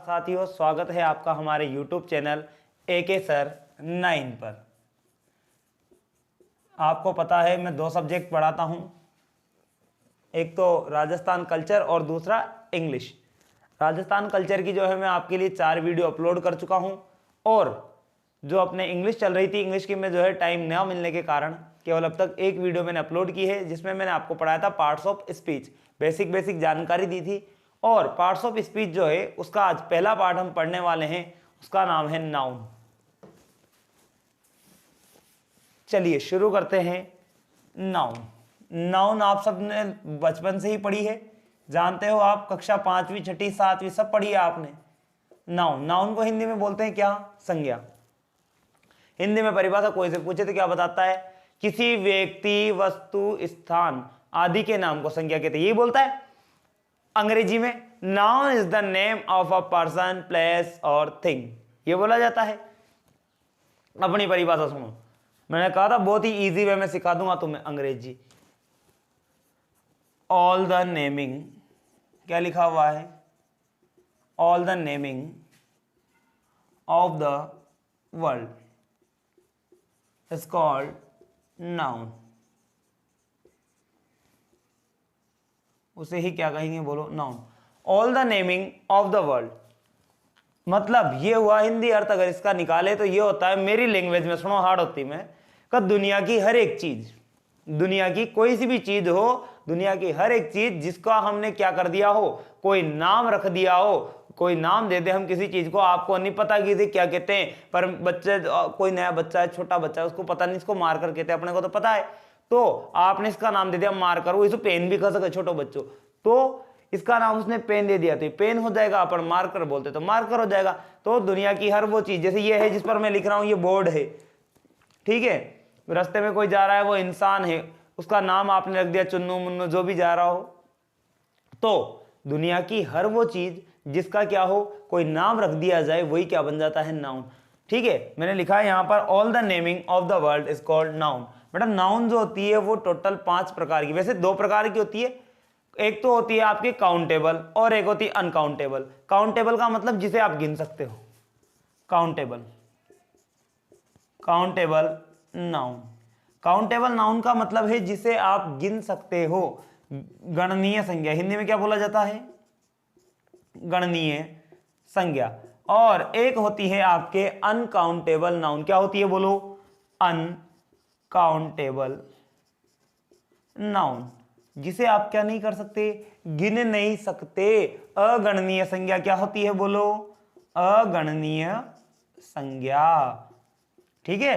साथियों, स्वागत है आपका हमारे YouTube चैनल AK सर 9 पर। आपको पता है मैं दो सब्जेक्ट पढ़ाता हूं, एक तो राजस्थान कल्चर और दूसरा इंग्लिश। राजस्थान कल्चर की जो है मैं आपके लिए 4 वीडियो अपलोड कर चुका हूं और जो अपने इंग्लिश चल रही थी, इंग्लिश की में जो है टाइम न मिलने के कारण केवल अब तक एक वीडियो मैंने अपलोड की है, जिसमें मैंने आपको पढ़ाया था पार्ट्स ऑफ स्पीच, बेसिक जानकारी दी थी। और पार्ट्स ऑफ स्पीच जो है उसका आज पहला पार्ट हम पढ़ने वाले हैं, उसका नाम है नाउन। चलिए शुरू करते हैं। नाउन नाउन आप सबने बचपन से ही पढ़ी है, जानते हो आप, कक्षा 5वीं 6ठी 7वीं सब पढ़ी है आपने। नाउन नाउन को हिंदी में बोलते हैं क्या? संज्ञा। हिंदी में परिभाषा कोई से पूछे तो क्या बताता है? किसी व्यक्ति, वस्तु, स्थान आदि के नाम को संज्ञा कहते हैं, यही बोलता है। अंग्रेजी में noun is the name of a person, place और थिंग, ये बोला जाता है। अपनी परिभाषा सुनो, मैंने कहा था बहुत ही इजी वे में सिखा दूंगा तुम्हें अंग्रेजी। ऑल द नेमिंग, क्या लिखा हुआ है? All the naming of the world is called noun. उसे ही क्या कहेंगे, बोलो? Noun. All the naming of the world, मतलब ये हुआ हिंदी अर्थ। अगर इसका निकाले तो ये होता है मेरी लैंग्वेज में, सुनो हार्ड होती में, का दुनिया की हर एक चीज, दुनिया की कोई सी भी चीज हो, दुनिया की हर एक चीज जिसका हमने क्या कर दिया हो, कोई नाम रख दिया हो, कोई नाम दे दे हम किसी चीज को, आपको नहीं पता कि इसे क्या कहते हैं, पर बच्चे, कोई नया बच्चा है, छोटा बच्चा है, उसको पता नहीं इसको मार्कर कहते हैं, अपने को तो पता है, तो आपने इसका नाम दे दिया मार्कर। वो इसे पेन भी कह सके छोटे बच्चों, तो इसका नाम उसने पेन दे दिया तो ये पेन हो जाएगा, अपन मार्कर बोलते तो मार्कर हो जाएगा। तो दुनिया की हर वो चीज, जैसे ये है जिस पर मैं लिख रहा हूं, ये बोर्ड है, ठीक है। रास्ते में कोई जा रहा है, वो इंसान है, उसका नाम आपने रख दिया चुन्नू मुन्नू, जो भी जा रहा हो। तो दुनिया की हर वो चीज जिसका क्या हो, कोई नाम रख दिया जाए, वही क्या बन जाता है? नाउन। ठीक है, मैंने लिखा है यहां पर all the naming of the world is called noun. बेटा नाउन जो होती है वो टोटल 5 प्रकार की, वैसे 2 प्रकार की होती है। एक तो होती है आपकी काउंटेबल और एक होती है अनकाउंटेबल। काउंटेबल का मतलब जिसे आप गिन सकते हो, countable. Countable noun, countable noun का मतलब है जिसे आप गिन सकते हो, गणनीय संज्ञा। हिंदी में क्या बोला जाता है? गणनीय संज्ञा। और एक होती है आपके अनकाउंटेबल नाउन। क्या होती है बोलो? अनकाउंटेबल नाउन, जिसे आप क्या नहीं कर सकते? गिन नहीं सकते। अगणनीय संज्ञा क्या होती है बोलो? अगणनीय संज्ञा। ठीक है,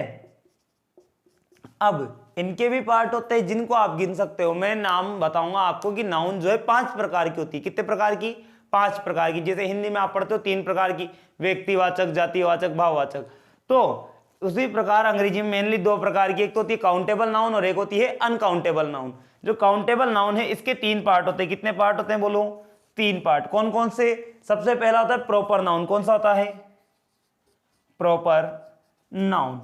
अब इनके भी पार्ट होते हैं जिनको आप गिन सकते हो। मैं नाम बताऊंगा आपको कि नाउन जो है 5 प्रकार की होती है। कितने प्रकार की? 5 प्रकार की। जैसे हिंदी में आप पढ़ते हो 3 प्रकार की, व्यक्तिवाचक, जातिवाचक, भाववाचक। तो उसी प्रकार अंग्रेजी में मेनली 2 प्रकार की, एक तो होती है काउंटेबल नाउन और एक होती है अनकाउंटेबल नाउन। जो काउंटेबल नाउन है इसके 3 पार्ट होते हैं। कितने पार्ट होते हैं बोलो? 3 पार्ट। कौन कौन से? सबसे पहला होता है प्रॉपर नाउन। कौन सा होता है? Proper noun.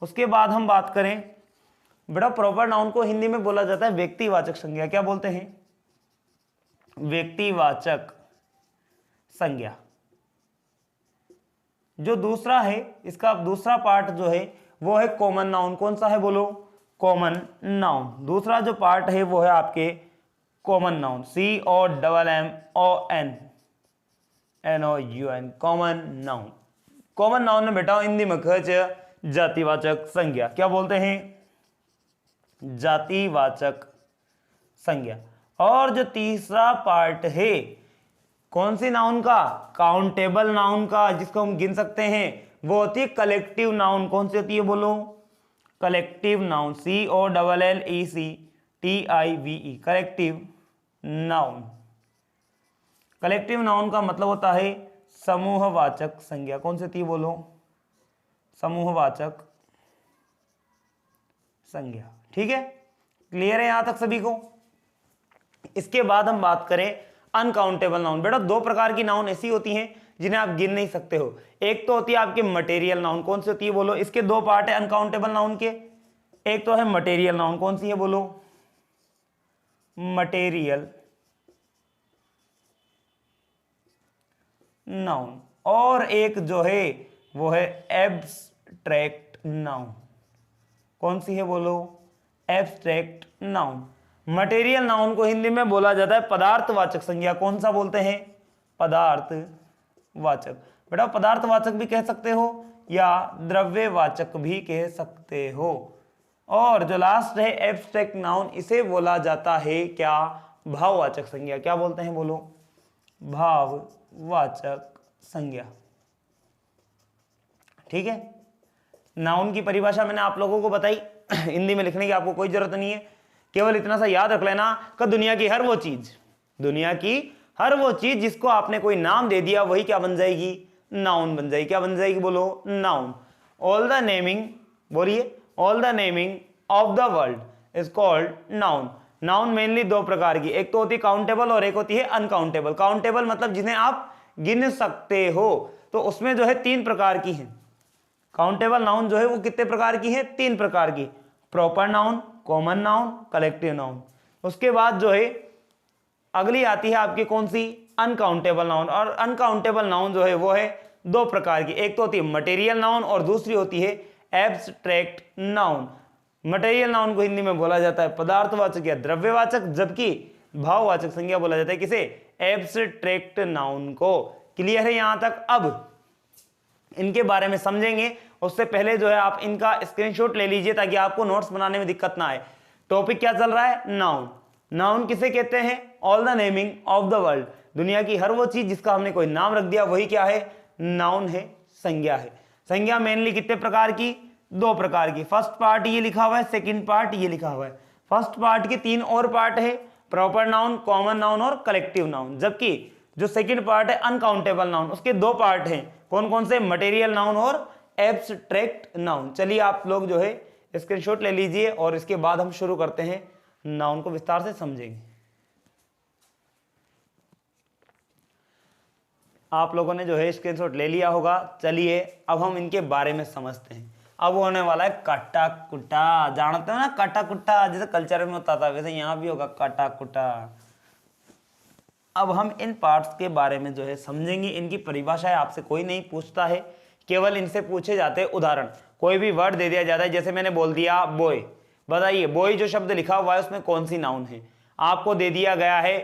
उसके बाद हम बात करें, बेटा प्रॉपर नाउन को हिंदी में बोला जाता है व्यक्तिवाचक संज्ञा। क्या बोलते हैं? व्यक्तिवाचक संज्ञा। जो दूसरा है, इसका दूसरा पार्ट जो है वो है कॉमन नाउन। कौन सा है बोलो? Common noun. दूसरा जो पार्ट है वो है आपके common noun, COMMONNOUN, common noun. Common noun में बेटा हिंदी में खच जातिवाचक संज्ञा। क्या बोलते हैं? जातिवाचक संज्ञा। और जो तीसरा पार्ट है कौन सी नाउन का? काउंटेबल नाउन का, जिसको हम गिन सकते हैं, वो होती है कलेक्टिव नाउन। कौन सी होती है बोलो? Collective noun, COLLECTIVE, collective noun. Collective noun का मतलब होता है समूहवाचक संज्ञा। कौन सी होती है बोलो? समूहवाचक संज्ञा। ठीक है, क्लियर है यहां तक सभी को? इसके बाद हम बात करें अनकाउंटेबल नाउन। बेटा 2 प्रकार की नाउन ऐसी होती हैं जिन्हें आप गिन नहीं सकते हो। एक तो होती है आपकी मटेरियल नाउन। कौन सी होती है बोलो? इसके 2 पार्ट है अनकाउंटेबल नाउन के। एक तो है मटेरियल नाउन। कौन सी है बोलो? मटेरियल नाउन, और एक जो है वो है एब्स्ट्रैक्ट नाउन। कौन सी है बोलो? Abstract noun. मटेरियल नाउन को हिंदी में बोला जाता है पदार्थवाचक संज्ञा। कौन सा बोलते हैं? पदार्थवाचक। बेटा पदार्थवाचक भी कह सकते हो या द्रव्यवाचक भी कह सकते हो। और जो लास्ट है एब्स्ट्रैक्ट नाउन, इसे बोला जाता है क्या? भाववाचक संज्ञा। क्या बोलते हैं बोलो? भाववाचक संज्ञा। ठीक है, नाउन की परिभाषा मैंने आप लोगों को बताई। हिंदी में लिखने की आपको कोई जरूरत नहीं है, केवल इतना सा याद रख लेना कि दुनिया की हर वो चीज, दुनिया की हर वो चीज जिसको आपने कोई नाम दे दिया वही क्या बन जाएगी? नाउन बन जाएगी। क्या बन जाएगी बोलो? नाउन। ऑल द नेमिंग, बोलिए, all the naming of the world is called noun. Noun mainly दो प्रकार की, एक तो होती है काउंटेबल और एक होती है अनकाउंटेबल। काउंटेबल मतलब जिन्हें आप गिन सकते हो, तो उसमें जो है 3 प्रकार की है। काउंटेबल नाउन जो है वो कितने प्रकार की है? 3 प्रकार की। Proper noun, common noun, collective noun. उसके बाद जो है अगली आती है आपकी कौन सी? Uncountable noun. और अनकाउंटेबल नाउन जो है वो है 2 प्रकार की, एक तो होती है मटेरियल नाउन और दूसरी होती है एब्स्ट्रैक्ट नाउन। मटेरियल नाउन को हिंदी में बोला जाता है पदार्थवाचक या द्रव्यवाचक, जबकि भाववाचक संज्ञा बोला जाता है किसे? एब्स्ट्रैक्ट नाउन को। क्लियर है यहां तक? अब इनके बारे में समझेंगे, उससे पहले जो है आप इनका स्क्रीनशॉट ले लीजिए ताकि आपको नोट्स बनाने में दिक्कत ना आए। टॉपिक क्या चल रहा है? नाउन। नाउन किसे कहते हैं? All the naming of the world. दुनिया की हर वो चीज जिसका हमने कोई नाम रख दिया वही क्या है? नाउन है, संज्ञा है। संज्ञा मेनली कितने प्रकार की? 2 प्रकार की। फर्स्ट पार्ट ये लिखा हुआ है, सेकंड पार्ट ये लिखा हुआ है। फर्स्ट पार्ट के 3 और पार्ट है, प्रॉपर नाउन, कॉमन नाउन और कलेक्टिव नाउन। जबकि जो सेकंड पार्ट है अनकाउंटेबल नाउन, उसके 2 पार्ट हैं। कौन कौन से? मटेरियल नाउन और एब्स्ट्रैक्ट नाउन। चलिए आप लोग जो है स्क्रीनशॉट ले लीजिए और इसके बाद हम शुरू करते हैं, नाउन को विस्तार से समझेंगे। आप लोगों ने जो है स्क्रीनशॉट ले लिया होगा। चलिए अब हम इनके बारे में समझते हैं। अब होने वाला है काटा कुटा। जानते हो ना काटा कुटा? जैसे कल्चर में होता था वैसे यहाँ भी होगा काटा कुटा। अब हम इन पार्ट्स के बारे में जो है समझेंगे। इनकी परिभाषाएं आपसे कोई नहीं पूछता है, केवल इनसे पूछे जाते हैं उदाहरण। कोई भी वर्ड दे दिया जाता है, जैसे मैंने बोल दिया बॉय। बताइए बॉय जो शब्द लिखा हुआ है उसमें कौन सी नाउन है? आपको दे दिया गया है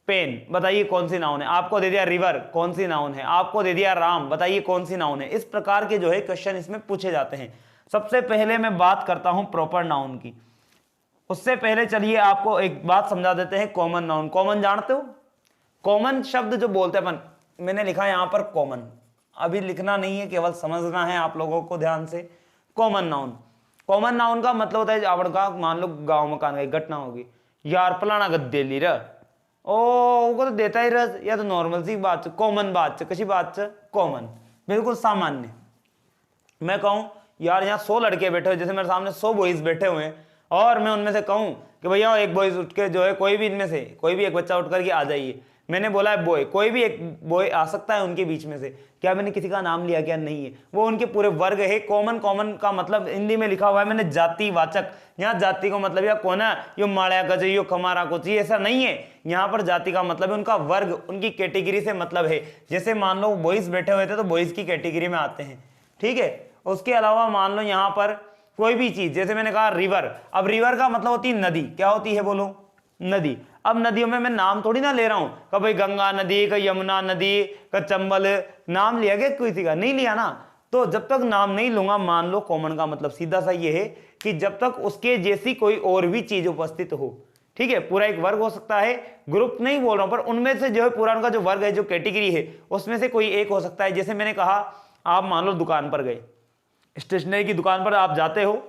पेन, बताइए कौन सी नाउन है? आपको दे दिया रिवर, कौन सी नाउन है? आपको दे दिया राम, बताइए कौन सी नाउन है? इस प्रकार के जो है क्वेश्चन इसमें पूछे जाते हैं। सबसे पहले मैं बात करता हूं प्रॉपर नाउन की। उससे पहले चलिए आपको एक बात समझा देते हैं, कॉमन नाउन। कॉमन जानते हो? कॉमन शब्द जो बोलते हैं अपन, मैंने लिखा है यहां पर कॉमन, अभी लिखना नहीं है, केवल समझना है आप लोगों को ध्यान से। कॉमन नाउन, कॉमन नाउन का मतलब होता है आवड़ का, मान लो गांव मकान की घटना होगी, यार फलाना गद्दे ली रहा ओ वो तो देता ही रस, या तो नॉर्मल सी बात, कॉमन बात, कशी बात, कॉमन बिल्कुल सामान्य। मैं कहूं यार यहाँ 100 लड़के बैठे हुए, जैसे मेरे सामने 100 बॉयज बैठे हुए हैं, और मैं उनमें से कहूं कि भैया एक बॉयज उठ के जो है, कोई भी इनमें से कोई भी एक बच्चा उठ करके आ जाइए। मैंने बोला है बॉय, कोई भी एक बॉय आ सकता है उनके बीच में से। क्या मैंने किसी का नाम लिया? क्या नहीं है, वो उनके पूरे वर्ग है। कॉमन, कॉमन का मतलब हिंदी में लिखा हुआ है मैंने जातिवाचक। यहाँ जाति का मतलब या कौन है, यो माड़िया का चाहिए, यो खमारा को चाहिए, ऐसा नहीं है। यहाँ पर जाति का मतलब है उनका वर्ग, उनकी कैटेगरी से मतलब है। जैसे मान लो बॉयज बैठे हुए थे तो बॉयज की कैटेगरी में आते हैं, ठीक है। उसके अलावा मान लो यहाँ पर कोई भी चीज, जैसे मैंने कहा रिवर, अब रिवर का मतलब होती है नदी। क्या होती है बोलो? नदी। अब नदियों में मैं नाम थोड़ी ना ले रहा हूं कि भाई गंगा नदी का, यमुना नदी का, चंबल, नाम लिया गया किसी का? नहीं लिया ना। तो जब तक नाम नहीं लूंगा, मान लो कॉमन का मतलब सीधा सा ये है कि जब तक उसके जैसी कोई और भी चीज उपस्थित हो, ठीक है। पूरा एक वर्ग हो सकता है, ग्रुप नहीं बोल रहा हूं, पर उनमें से जो है पूरा उनका जो वर्ग है, जो कैटेगरी है, उसमें से कोई एक हो सकता है। जैसे मैंने कहा, आप मान लो दुकान पर गए, स्टेशनरी की दुकान पर आप जाते हो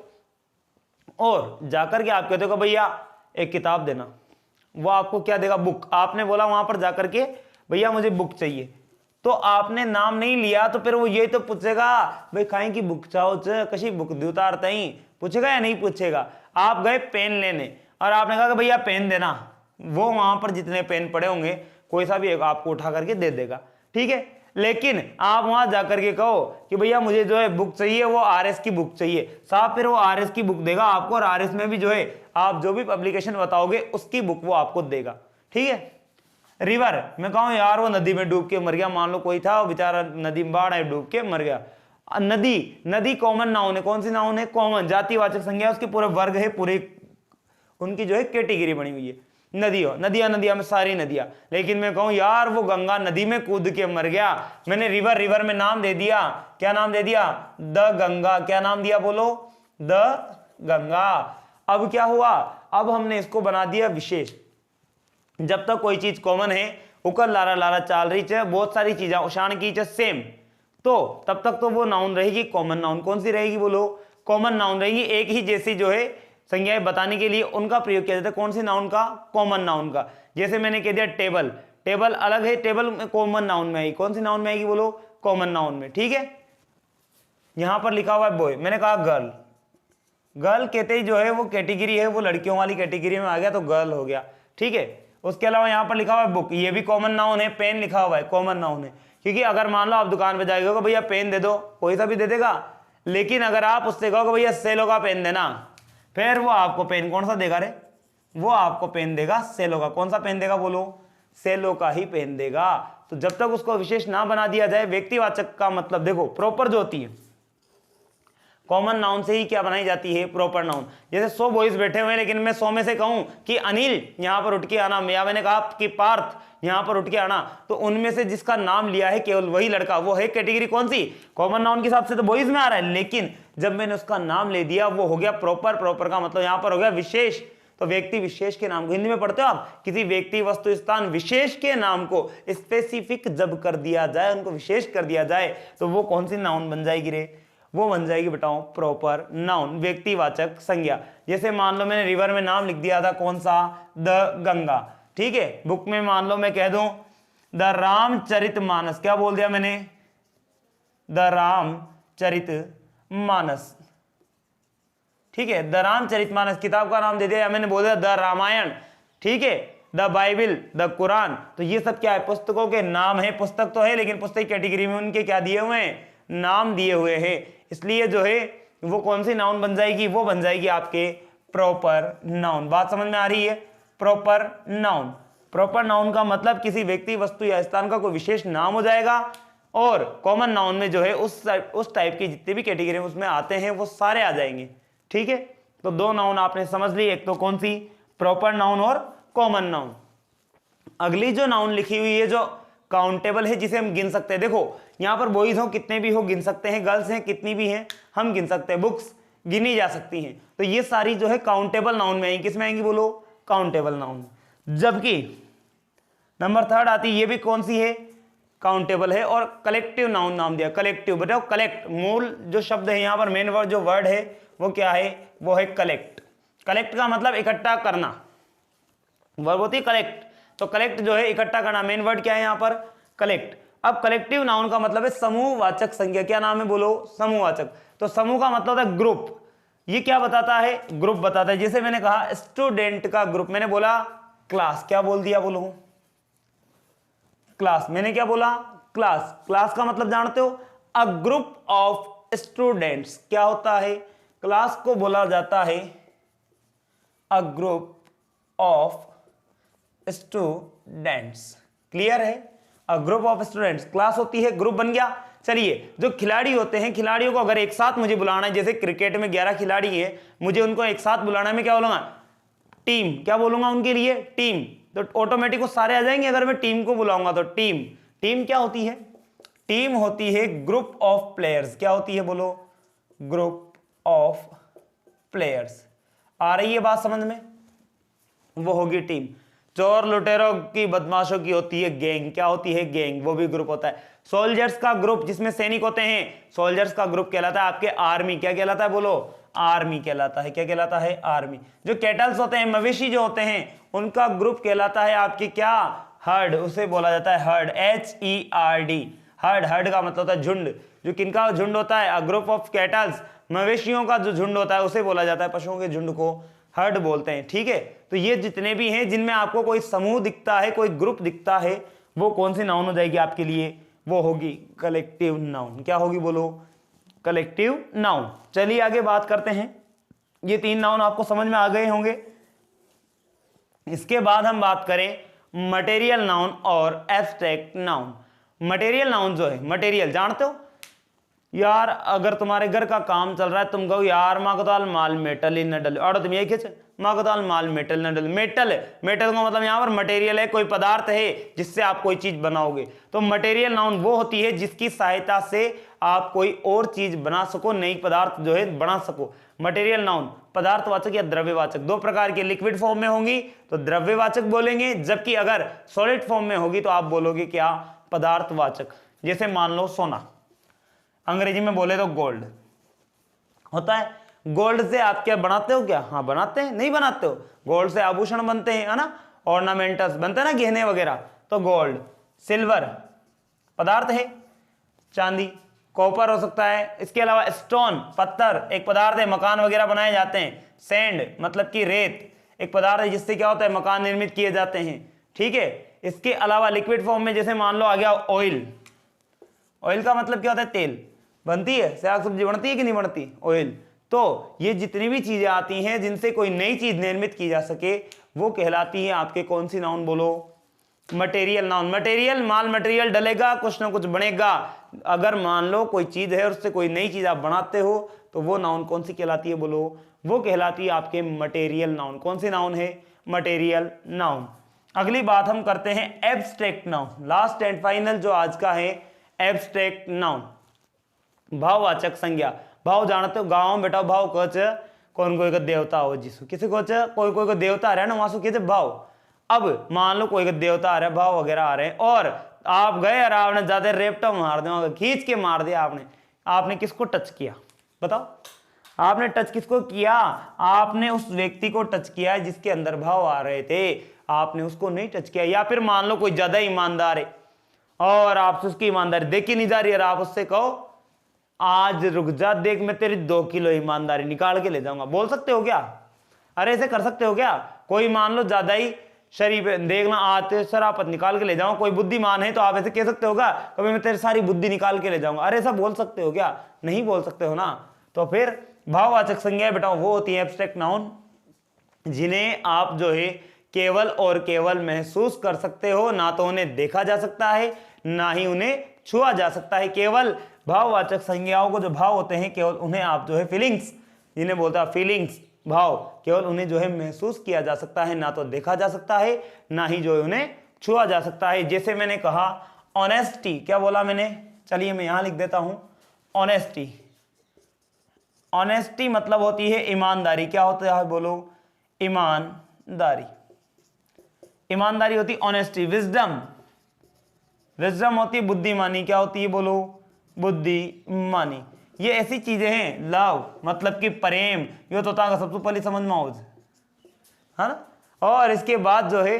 और जाकर के आप कहते हो कि भैया एक किताब देना, वो आपको क्या देगा? बुक। आपने बोला वहां पर जाकर के भैया मुझे बुक चाहिए, तो आपने नाम नहीं लिया, तो फिर वो यही तो पूछेगा भाई खाई की बुक चाहो, कशी बुक उतारता ही, पूछेगा या नहीं पूछेगा? आप गए पेन लेने और आपने कहा कि भैया पेन देना, वो वहां पर जितने पेन पड़े होंगे कोई सा भी एक आपको उठा करके दे देगा, ठीक है। लेकिन आप वहां जाकर के कहो कि भैया मुझे जो है बुक चाहिए, वो आरएस की बुक चाहिए, साहब फिर वो आरएस की बुक देगा आपको, और आरएस में भी जो है आप जो भी पब्लिकेशन बताओगे उसकी बुक वो आपको देगा, ठीक है। रिवर, मैं कहूँ यार वो नदी में डूब के मर गया, मान लो कोई था वो बेचारा नदी में बाढ़ है डूब के मर गया। नदी, नदी कॉमन नाउन है, कौन सी नाउन है? कॉमन, जातिवाचक संज्ञा, उसके पूरे वर्ग है, पूरे उनकी जो है कैटेगरी बनी हुई है। नदी हो, नदियां, नदियां में सारी नदियां। लेकिन मैं कहूं यार वो गंगा नदी में कूद के मर गया, मैंने रिवर, रिवर में नाम दे दिया, क्या नाम दे दिया? द गंगा। क्या नाम दिया बोलो? द गंगा। अब क्या हुआ? अब हमने इसको बना दिया विशेष। जब तक कोई चीज कॉमन है, उकर लारा लारा चाल रही है, बहुत सारी चीजें उशान की सेम, तो तब तक तो वो नाउन रहेगी कॉमन नाउन। कौन सी रहेगी बोलो? कॉमन नाउन रहेगी। एक ही जैसी जो है संज्ञाएं बताने के लिए उनका प्रयोग किया जाता है। कौन सी नाउन का? कॉमन नाउन का। जैसे मैंने कह दिया टेबल, टेबल अलग है, टेबल में कॉमन नाउन में आएगी। कौन सी नाउन में आएगी बोलो? कॉमन नाउन में। ठीक है, यहां पर लिखा हुआ है बॉय, मैंने कहा गर्ल। गर्ल कहते ही जो है वो कैटेगरी है, वो लड़कियों वाली कैटेगरी में आ गया तो गर्ल हो गया। ठीक है, उसके अलावा यहाँ पर लिखा हुआ है बुक, ये भी कॉमन नाउन है। पेन लिखा हुआ है, कॉमन नाउन है, क्योंकि अगर मान लो आप दुकान पे जाएगा कि भैया पेन दे दो, कोई सा भी दे देगा, लेकिन अगर आप उससे कहो कि भैया सेलो का पेन देना, फिर वो आपको पेन कौन सा देगा रे? वो आपको पेन देगा सेलो का। कौन सा पेन देगा बोलो? सेलो का ही पेन देगा। तो जब तक उसको विशेष ना बना दिया जाए, व्यक्तिवाचक का मतलब देखो प्रॉपर जो होती है कॉमन नाउन से ही क्या बनाई जाती है? Proper noun. जैसे 100 बॉयज बैठे हुए हैं, लेकिन मैं 100 में से कहूं कि अनिल यहां पर उठ के आना, या मैंने कहा कि पार्थ यहां पर उठ के आना, तो उनमें से जिसका नाम लिया है केवल वही लड़का, वो है कैटेगरी कौन सी? कॉमन नाउन के हिसाब से तो बॉयज में आ रहा है, लेकिन जब मैंने उसका नाम ले दिया वो हो गया प्रॉपर। प्रॉपर का मतलब यहां पर हो गया विशेष। तो व्यक्ति विशेष के नाम को हिंदी में पढ़ते हो आप, किसी व्यक्ति वस्तु स्थान विशेष के नाम को स्पेसिफिक जब कर दिया जाए, उनको विशेष कर दिया जाए, तो वो कौन सी नाउन बन जाएगी रे? वो बन जाएगी बताओ प्रॉपर नाउन, व्यक्तिवाचक संज्ञा। जैसे मान लो मैंने रिवर में नाम लिख दिया था, कौन सा? द गंगा। ठीक है, बुक में मान लो मैं कह दूं द रामचरितमानस, क्या बोल दिया मैंने? द रामचरितमानस। ठीक है, द रामचरितमानस किताब का नाम दे दिया, या मैंने बोल दिया द रामायण। ठीक है, द बाइबल, द कुरान। तो ये सब क्या है? पुस्तकों के नाम है। पुस्तक तो है, लेकिन पुस्तक कैटेगरी में उनके क्या दिए हुए हैं? नाम दिए हुए हैं। इसलिए जो है वो कौन सी नाउन बन जाएगी? वो बन जाएगी आपके प्रॉपर नाउन। बात समझ में आ रही है? Proper noun. प्रॉपर नाउन का मतलब किसी व्यक्ति, वस्तु या स्थान का कोई विशेष नाम हो जाएगा, और कॉमन नाउन में जो है उस टाइप की जितने भी कैटेगरी उसमें आते हैं वो सारे आ जाएंगे। ठीक है, तो दो नाउन आपने समझ ली, एक तो कौन सी? प्रॉपर नाउन और कॉमन नाउन। अगली जो नाउन लिखी हुई है जो काउंटेबल है, जिसे हम गिन सकते हैं। देखो यहां पर बॉयज हो कितने भी हो गिन सकते हैं, गर्ल्स हैं कितनी भी हैं हम गिन सकते हैं, बुक्स गिनी जा सकती हैं। तो ये सारी जो है काउंटेबल नाउन में आएंगी। किस में आएंगी बोलो? Countable noun. जबकि नंबर 3 आती है, ये भी कौन सी है? काउंटेबल है। और कलेक्टिव नाउन नाम दिया, कलेक्टिव। बताओ कलेक्ट, मूल जो शब्द है यहाँ पर, मेन वर्ड जो वर्ड है वो क्या है? वो है कलेक्ट। कलेक्ट का मतलब इकट्ठा करना, वर्ब होती है कलेक्ट। तो कलेक्ट जो है इकट्ठा करना, मेन वर्ड क्या है यहाँ पर? कलेक्ट। अब कलेक्टिव नाउन का मतलब है समूहवाचक संज्ञा। क्या नाम है बोलो? समूहवाचक। तो समूह का मतलब है ग्रुप। ये क्या बताता है? ग्रुप बताता है। जैसे मैंने कहा स्टूडेंट का ग्रुप, मैंने बोला क्लास, क्या बोल दिया बोलो? क्लास। मैंने क्या बोला? क्लास। क्लास का मतलब जानते हो? A group of students. क्या होता है? क्लास को बोला जाता है a group of students. Clear है? A group of students, class होती है, ग्रुप बन गया। चलिए, जो खिलाड़ी होते हैं, खिलाड़ियों को अगर एक साथ मुझे बुलाना है, जैसे क्रिकेट में 11 खिलाड़ी है, मुझे उनको एक साथ बुलाना है, मैं क्या बोलूंगा? टीम। क्या बोलूंगा उनके लिए? टीम। तो ऑटोमेटिक वो सारे आ जाएंगे अगर मैं टीम को बुलाऊंगा तो। टीम, टीम क्या होती है? टीम होती है ग्रुप ऑफ प्लेयर्स। क्या होती है बोलो? Group of players. आ रही है बात समझ में? वो होगी टीम। चोर लुटेरों की, बदमाशों की होती है गैंग। क्या होती है? गैंग। वो भी ग्रुप होता है। सोल्जर्स का ग्रुप, जिसमें सैनिक होते हैं, सोल्जर्स का ग्रुप कहलाता है आपके आर्मी। क्या कहलाता है बोलो? आर्मी कहलाता है। क्या कहलाता है? आर्मी। जो कैटल्स होते हैं, मवेशी जो होते हैं, उनका ग्रुप कहलाता है आपकी क्या? हर्ड। उसे बोला जाता है हर्ड, HERD। हर्ड। हर्ड का मतलब होता है झुंड। जो किनका झुंड होता है? ग्रुप ऑफ कैटल्स, मवेशियों का जो झुंड होता है उसे बोला जाता है, पशुओं के झुंड को हर्ड बोलते हैं। ठीक है, तो ये जितने भी हैं जिनमें आपको कोई समूह दिखता है, कोई ग्रुप दिखता है, वो कौन सी नाउन हो जाएगी आपके लिए? वो होगी कलेक्टिव नाउन। क्या होगी बोलो? Collective noun. चलिए आगे बात करते हैं। ये 3 नाउन आपको समझ में आ गए होंगे। इसके बाद हम बात करें मटेरियल नाउन और एब्स्ट्रैक्ट नाउन। मटेरियल नाउन जो है, मटेरियल जानते हो यार, अगर तुम्हारे घर का काम चल रहा है, तुम कहो यार माँ को दाल माल मेटल ही न डले, और तुम यही खींच माँ को दाल माल मेटल न डले। मेटल है, मेटल का मतलब यहाँ पर मटेरियल है, कोई पदार्थ है जिससे आप कोई चीज बनाओगे। तो मटेरियल नाउन वो होती है जिसकी सहायता से आप कोई और चीज बना सको, नई पदार्थ जो है बना सको। मटेरियल नाउन पदार्थवाचक या द्रव्यवाचक दो प्रकार के, लिक्विड फॉर्म में होंगी तो द्रव्यवाचक बोलेंगे, जबकि अगर सॉलिड फॉर्म में होगी तो आप बोलोगे क्या, पदार्थवाचक। जैसे मान लो सोना, अंग्रेजी में बोले तो गोल्ड होता है। गोल्ड से आप क्या बनाते हो क्या, हाँ बनाते हैं, नहीं बनाते हो, गोल्ड से आभूषण बनते हैं, है ना, ऑर्नामेंटल्स बनते हैं ना, गहने वगैरह। तो गोल्ड, सिल्वर पदार्थ है, चांदी, कॉपर हो सकता है। इसके अलावा स्टोन, पत्थर एक पदार्थ है, मकान वगैरह बनाए जाते हैं। सैंड मतलब कि रेत एक पदार्थ है जिससे क्या होता है, मकान निर्मित किए जाते हैं, ठीक है। इसके अलावा लिक्विड फॉर्म में जैसे मान लो आ गया ऑयल। ऑयल का मतलब क्या होता है, तेल, बनती है, साग सब्जी बनती है कि नहीं बनती, ऑयल। तो ये जितनी भी चीजें आती हैं जिनसे कोई नई चीज निर्मित की जा सके, वो कहलाती है आपके कौन सी नाउन, बोलो, मटेरियल नाउन। मटेरियल, माल मटेरियल डलेगा, कुछ ना कुछ बनेगा। अगर मान लो कोई चीज है और उससे कोई नई चीज आप बनाते हो तो वो नाउन कौन सी कहलाती है, बोलो, वो कहलाती है आपके मटेरियल नाउन। कौन सी नाउन है, मटेरियल नाउन। अगली बात हम करते हैं abstract noun, last and final जो आज का है, एब्स्ट्रैक्ट नाउन, भाववाचक संज्ञा। भाव जानते हो, गाँव बेटा भाव कच कौन कोई का देवता हो जिसको, किसी को कोई कोई को देवता आ रहा है ना, वहां से कहते भाव। अब मान लो कोई का देवता आ रहा है, भाव वगैरह आ रहे हैं, और आप गए और आपने ज्यादा रेपटा मार दिया, खींच के मार दिया आपने। आपने किसको टच किया, बताओ, आपने टच किसको किया, आपने उस व्यक्ति को टच किया जिसके अंदर भाव आ रहे थे, आपने उसको नहीं टच किया। या फिर मान लो कोई ज्यादा ईमानदार है और आपसे उसकी ईमानदारी देखी नहीं जा रही है, आप उससे कहो आज रुक जा, देख मैं तेरी 2 किलो ईमानदारी निकाल के ले जाऊंगा, बोल सकते हो क्या, अरे ऐसे कर सकते हो क्या। कोई मान लो ज्यादा ही शरीफ है, देखना आते शराफत निकाल के ले जाऊंगा, कोई बुद्धिमान है तो आप ऐसे कह सकते हो क्या, कभी मैं तेरी सारी बुद्धि निकाल के ले जाऊंगा, अरे ऐसा बोल सकते हो क्या, नहीं बोल सकते हो ना। तो फिर भाववाचक संज्ञा बेटा वो होती है एब्स्ट्रैक्ट नाउन जिन्हें आप जो है केवल और केवल महसूस कर सकते हो, ना तो उन्हें देखा जा सकता है ना ही उन्हें छुआ जा सकता है। केवल भाववाचक संज्ञाओं को जो भाव होते हैं केवल उन्हें आप जो है फीलिंग्स, जिन्हें बोलता है फीलिंग्स भाव, केवल उन्हें जो है महसूस किया जा सकता है, ना तो देखा जा सकता है ना ही जो है उन्हें छुआ जा सकता है। जैसे मैंने कहा ऑनेस्टी, क्या बोला मैंने, चलिए मैं यहां लिख देता हूं, ऑनेस्टी। ऑनेस्टी मतलब होती है ईमानदारी, क्या होता है बोलो, ईमानदारी, ईमानदारी होती है ऑनेस्टी। विजडम, विजडम होती है बुद्धिमानी, क्या होती है बोलो, बुद्धिमानी। ये ऐसी चीजें हैं। लव मतलब कि प्रेम, ये तो सबसे पहले समझ में आओ, है ना। और इसके बाद जो है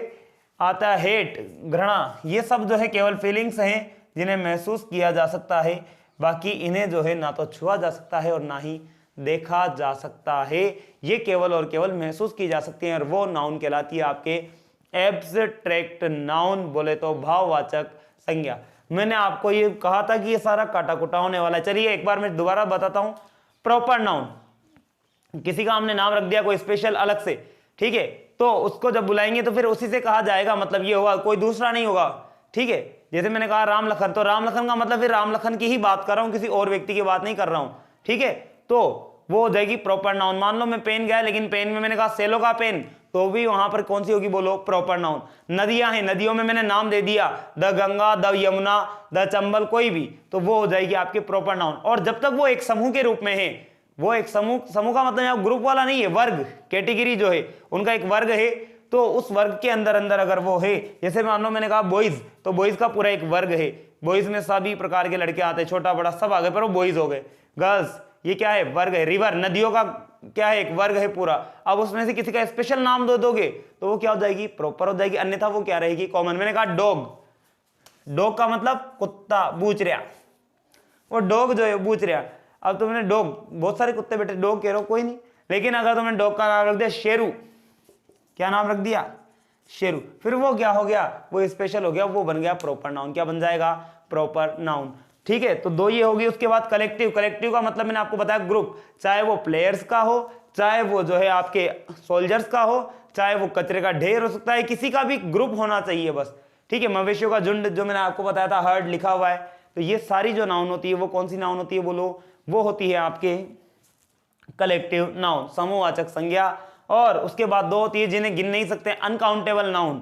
आता है हेट, घृणा, ये सब जो है केवल फीलिंग्स हैं जिन्हें महसूस किया जा सकता है, बाकी इन्हें जो है ना तो छुआ जा सकता है और ना ही देखा जा सकता है, ये केवल और केवल महसूस की जा सकती है, और वो नाउन कहलाती है आपके एब्स्ट्रैक्ट नाउन, बोले तो भाववाचक संज्ञा। मैंने आपको ये कहा था कि ये सारा काटा कुटा होने वाला है। चलिए एक बार मैं दोबारा बताता हूं। प्रॉपर नाउन, किसी का हमने नाम रख दिया कोई स्पेशल अलग से, ठीक है, तो उसको जब बुलाएंगे तो फिर उसी से कहा जाएगा, मतलब ये होगा, कोई दूसरा नहीं होगा, ठीक है। जैसे मैंने कहा राम लखन, तो राम लखन का मतलब फिर राम लखन की ही बात कर रहा हूं, किसी और व्यक्ति की बात नहीं कर रहा हूं, ठीक है। तो वो हो जाएगी प्रॉपर नाउन। मान लो मैं पेन गया, लेकिन पेन में मैंने कहा सेलो का पेन, तो भी वहां पर कौन सी होगी, बोलो, प्रॉपर नाउन। नदियां हैं, नदियों में मैंने नाम दे दिया, the Ganga, the Yamuna, the Chambal, कोई भी, तो वो हो जाएगी आपके प्रॉपर नाउन। और जब तक वो एक समूह के रूप में है, वो एक समूह, समूह का मतलब यहाँ ग्रुप वाला नहीं है, वर्ग, कैटेगरी जो है उनका एक वर्ग है, तो उस वर्ग के अंदर अंदर अगर वो है, जैसे मान लो मैंने कहा बॉयज, तो बॉयज का पूरा एक वर्ग है, बॉयज में सभी प्रकार के लड़के आते हैं, छोटा बड़ा सब आ गए, पर वो बॉयज हो गए। गर्ल्स, ये क्या है, वर्ग है। रिवर, नदियों का क्या है, एक वर्ग है पूरा। अब उसमें से किसी का स्पेशल नाम दे दोगे तो वो क्या हो जाएगी, प्रॉपर हो जाएगी, अन्यथा वो क्या रहेगी, कॉमन। मैंने कहा डॉग, डॉग का मतलब कुत्ता, बूचरिया, वो डॉग जो है बूचरिया। अब तुमने डॉग, बहुत सारे कुत्ते बेटे डॉग कह रहे हो, कोई नहीं, लेकिन अगर तुमने डॉग का नाम रख दिया शेरू, क्या नाम रख दिया, शेरू, फिर वो क्या हो गया, वो स्पेशल हो गया, वो बन गया प्रॉपर नाउन। क्या बन जाएगा, प्रॉपर नाउन, ठीक है। तो दो ये होगी। उसके बाद कलेक्टिव, कलेक्टिव का मतलब मैंने आपको बताया ग्रुप, चाहे वो प्लेयर्स का हो, चाहे वो जो है आपके सोल्जर्स का हो, चाहे वो कचरे का ढेर हो सकता है, किसी का भी ग्रुप होना चाहिए बस, ठीक है। मवेशियों का झुंड जो मैंने आपको बताया था, हर्ड लिखा हुआ है। तो ये सारी जो नाउन होती है वो कौन सी नाउन होती है बोलो, वो होती है आपके कलेक्टिव नाउन, समूहवाचक संज्ञा। और उसके बाद दो होती है जिन्हें गिन नहीं सकते, अनकाउंटेबल नाउन।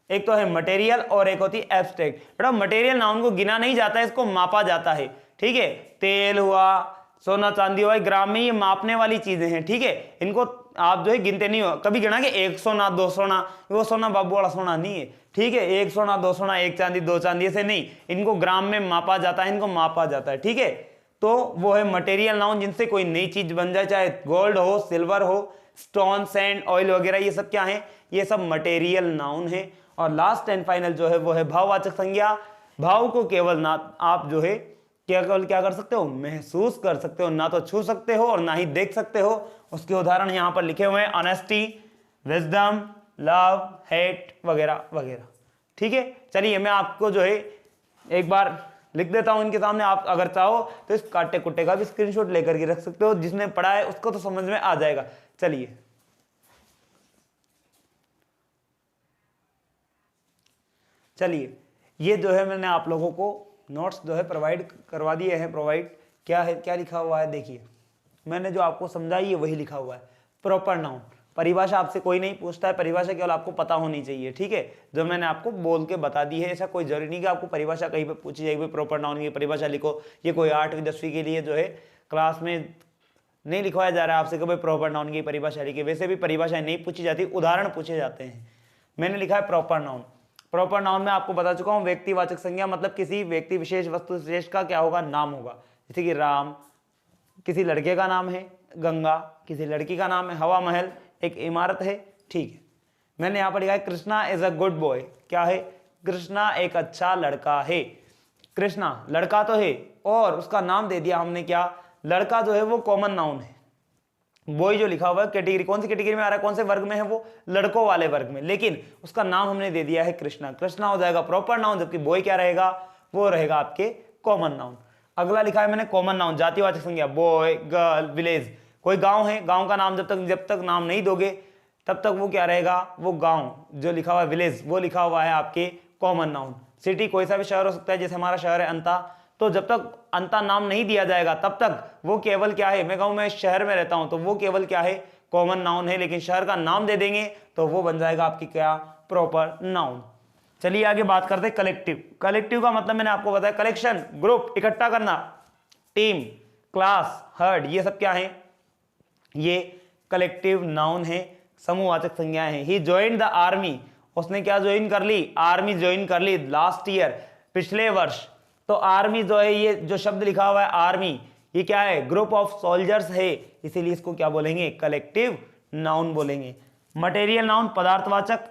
एक तो है मटेरियल और एक होती है एब्स्ट्रैक्ट। बेटा मटेरियल नाउन को गिना नहीं जाता है, इसको मापा जाता है, ठीक है। तेल हुआ, सोना चांदी हुआ, ग्राम में ये मापने वाली चीजें हैं, ठीक है। इनको आप जो है गिनते नहीं हो, कभी गिना कि 1 सोना 2 सोना, वो सोना बाबू वाला सोना नहीं है, ठीक है। 1 सोना 2 सोना, 1 चांदी 2 चांदी, ऐसे नहीं, इनको ग्राम में मापा जाता है, इनको मापा जाता है, ठीक है। तो वो है मटेरियल नाउन, जिनसे कोई नई चीज बन जाए, चाहे गोल्ड हो, सिल्वर हो, स्टोन, सैंड, ऑयल वगैरह, ये सब क्या है, ये सब मटेरियल नाउन है। और लास्ट एंड फाइनल जो है वो है भाववाचक संज्ञा। भाव को केवल ना आप जो है क्या कर सकते हो, महसूस कर सकते हो, ना तो छू सकते हो और ना ही देख सकते हो। उसके उदाहरण यहाँ पर लिखे हुए हैं, ऑनेस्टी, विजडम, लव, हेट वगैरह वगैरह, ठीक है। चलिए मैं आपको जो है एक बार लिख देता हूं इनके सामने, आप अगर चाहो तो इस काटे कुट्टे का भी स्क्रीनशॉट लेकर के रख सकते हो, जिसने पढ़ा है उसको तो समझ में आ जाएगा। चलिए ये जो है मैंने आप लोगों को नोट्स जो है प्रोवाइड करवा दिए हैं। प्रोवाइड क्या है, क्या लिखा हुआ है, देखिए मैंने जो आपको समझाई है वही लिखा हुआ है। प्रॉपर नाउन, परिभाषा आपसे कोई नहीं पूछता है, परिभाषा केवल आपको पता होनी चाहिए, ठीक है। जो मैंने आपको बोल के बता दी है, ऐसा कोई जरूरी नहीं कि आपको परिभाषा कहीं पे पूछी जाएगी, प्रॉपर नाउन की परिभाषा लिखो। ये कोई 8वीं 10वीं के लिए जो है क्लास में नहीं लिखवाया जा रहा है आपसे कि भाई प्रॉपर नाउन की परिभाषा लिखिए। वैसे भी परिभाषाएं नहीं पूछी जाती, उदाहरण पूछे जाते हैं। मैंने लिखा है प्रॉपर नाउन। प्रॉपर नाउन में आपको बता चुका हूं, व्यक्तिवाचक संज्ञा मतलब किसी व्यक्ति विशेष, वस्तु विशेष का क्या होगा, नाम होगा। जैसे कि राम किसी लड़के का नाम है, गंगा किसी लड़की का नाम है, हवा महल एक इमारत है, ठीक है। मैंने यहां पर लिखा है Krishna is a good boy. क्या है, कृष्णा एक अच्छा लड़का है। कृष्णा लड़का तो है और उसका नाम दे दिया हमने क्या, लड़का जो है वो कॉमन नाउन है। बॉय जो लिखा हुआ है कैटेगरी, कौन सी कैटेगरी में आ रहा है, कौन से वर्ग में है, वो लड़कों वाले वर्ग में, लेकिन उसका नाम हमने दे दिया है कृष्णा। कृष्णा हो जाएगा प्रॉपर नाउन, जबकि बॉय क्या रहेगा, वो रहेगा आपके कॉमन नाउन। अगला लिखा है मैंने कॉमन नाउन, जातिवाचक संज्ञा, बॉय, गर्ल, विलेज। कोई गांव है, गांव का नाम जब तक नाम नहीं दोगे तब तक वो क्या रहेगा, वो गांव जो लिखा हुआ है विलेज, वो लिखा हुआ है आपके कॉमन नाउन। सिटी कोई सा भी शहर हो सकता है, जैसे हमारा शहर है अंता, तो जब तक अंता नाम नहीं दिया जाएगा तब तक वो केवल क्या है, मैं कहूं मैं शहर में रहता हूं तो वो केवल क्या है, कॉमन नाउन है। लेकिन शहर का नाम दे देंगे तो वो बन जाएगा आपकी क्या, प्रॉपर नाउन। चलिए आगे बात करते हैं कलेक्टिव। कलेक्टिव का मतलब मैंने आपको बताया, कलेक्शन, ग्रुप, इकट्ठा करना, टीम, क्लास, हर्ड, ये सब क्या है, ये कलेक्टिव नाउन है, समूहवाचक संज्ञाएं हैं। ही ज्वाइंड द आर्मी, उसने क्या ज्वाइन कर ली, आर्मी ज्वाइन कर ली लास्ट ईयर, पिछले वर्ष। तो आर्मी जो है, ये जो शब्द लिखा हुआ है आर्मी, ये क्या है, ग्रुप ऑफ सोल्जर्स है, इसीलिए इसको क्या बोलेंगे, कलेक्टिव नाउन बोलेंगे। मटेरियल नाउन पदार्थवाचक,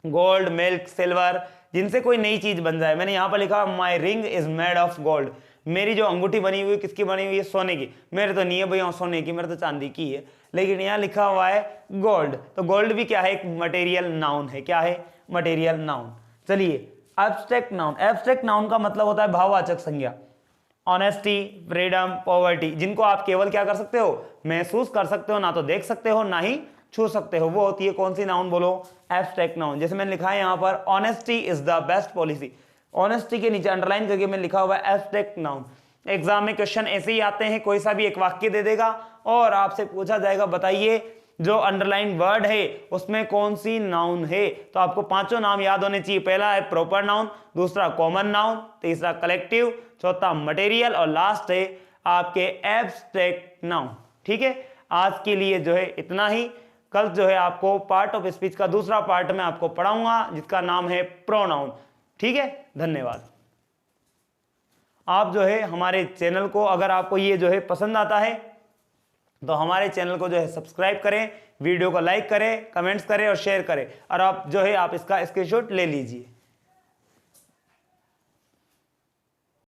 गोल्ड, मिल्क, सिल्वर, जिनसे कोई नई चीज बन जाए। मैंने यहां पर लिखा my ring is made of gold, मेरी जो अंगूठी बनी हुई किसकी बनी हुई है, सोने की। मेरे तो नहीं है भैया सोने की, मेरे तो चांदी की है, लेकिन यहाँ लिखा हुआ है गोल्ड, तो गोल्ड भी क्या है, एक मटेरियल नाउन है। क्या है, मटेरियल नाउन। चलिए एब्स्ट्रैक्ट नाउन, एब्स्ट्रैक्ट नाउन का मतलब होता है भाववाचक संज्ञा। ऑनेस्टी, फ्रीडम, पॉवर्टी, जिनको आप केवल क्या कर सकते हो, महसूस कर सकते हो, ना तो देख सकते हो ना ही छू सकते हो, वो होती है कौन सी नाउन बोलो, एब्स्ट्रैक्ट नाउन। जैसे मैंने लिखा है यहाँ पर honesty is the best policy, honesty के नीचे अंडरलाइन करके मैंने लिखा हुआ है एब्स्ट्रैक्ट नाउन। एग्जाम में क्वेश्चन ऐसे ही आते हैं, कोई सा भी एक वाक्य दे देगा और आपसे पूछा जाएगा बताइए जो अंडरलाइन वर्ड है उसमें कौन सी नाउन है। तो आपको पांचों नाम याद होने चाहिए। पहला है प्रॉपर नाउन, दूसरा कॉमन नाउन, तीसरा कलेक्टिव, चौथा मटेरियल और लास्ट है आपके एब्स्ट्रैक्ट नाउन। ठीक है, आज के लिए जो है इतना ही। कल जो है आपको पार्ट ऑफ स्पीच का दूसरा पार्ट में आपको पढ़ाऊंगा जिसका नाम है प्रोनाउन। ठीक है, धन्यवाद। आप जो है हमारे चैनल को, अगर आपको ये जो है पसंद आता है तो हमारे चैनल को जो है सब्सक्राइब करें, वीडियो को लाइक करें, कमेंट्स करें और शेयर करें, और आप जो है आप इसका स्क्रीनशॉट ले लीजिए।